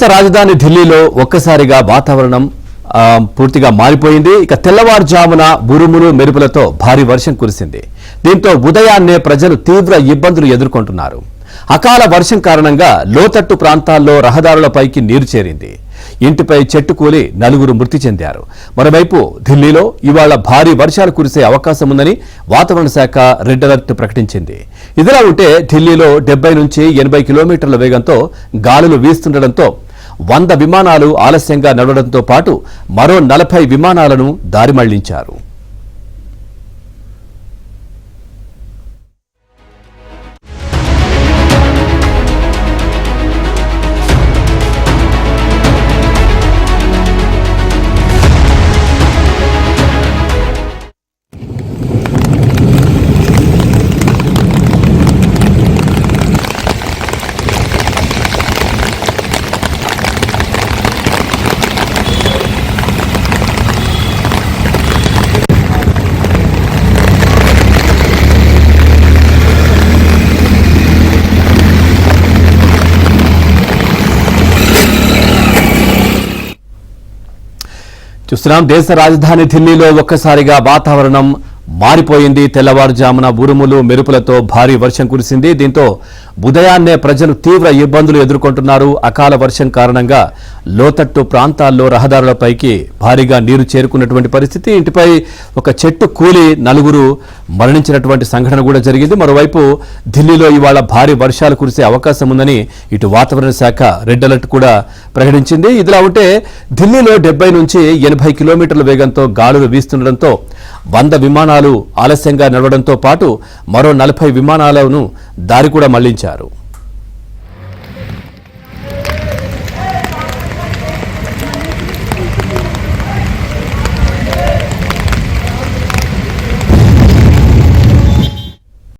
రాజధాని ఢిల్లీలో ఒక్కసారిగా వాతావరణం పూర్తిగా మారిపోయింది. ఇక తెల్లవారుజామున ఉరుములు మెరుపులతో భారీ వర్షం కురిసింది. దీంతో ఉదయాన్నే ప్రజలు తీవ్ర ఇబ్బందులు ఎదుర్కొంటున్నారు. అకాల వర్షం కారణంగా లోతట్టు ప్రాంతాల్లో రహదారులపైకి నీరు చేరింది. ఇంటిపై చెట్టు కూలి 4 మృతి చెందారు. మరోవైపు ఢిల్లీలో ఇవాళ భారీ వర్షాలు కురిసే అవకాశం ఉందని వాతావరణ శాఖ రెడ్ అలర్ట్ ప్రకటించింది. ఇదిలా ఉంటే ఢిల్లీలో 70 నుంచి 80 కిలోమీటర్ల వేగంతో గాలులు వీస్తుండటంతో 100 విమానాలు ఆలస్యంగా నడవడంతో పాటు మరో 40 విమానాలను దారి మళ్లించారు. చూస్తున్నాం, దేశ రాజధాని ఢిల్లీలో ఒక్కసారిగా వాతావరణం మారిపోయింది. తెల్లవారుజామున ఉరుములు మెరుపులతో భారీ వర్షం కురిసింది. దీంతో ఉదయాన్నే ప్రజలు తీవ్ర ఇబ్బందులు ఎదుర్కొంటున్నారు. అకాల వర్షం కారణంగా లోతట్టు ప్రాంతాల్లో రహదారులపైకి భారీగా నీరు చేరుకున్నటువంటి పరిస్థితి. ఇంటిపై ఒక చెట్టు కూలి 4 మరణించినటువంటి సంఘటన కూడా జరిగింది. మరోవైపు ఢిల్లీలో ఇవాళ భారీ వర్షాలు కురిసే అవకాశం ఉందని ఇటు వాతావరణ శాఖ రెడ్ అలర్ట్ కూడా ప్రకటించింది. ఇదిలా ఉంటే ఢిల్లీలో 70 నుంచి 80 కిలోమీటర్ల వేగంతో గాలులు వీస్తుండటంతో 100 విమానాలు ఆలస్యంగా నడవడంతో పాటు మరో 40 విమానాలను దారి కూడా మళ్లించారు.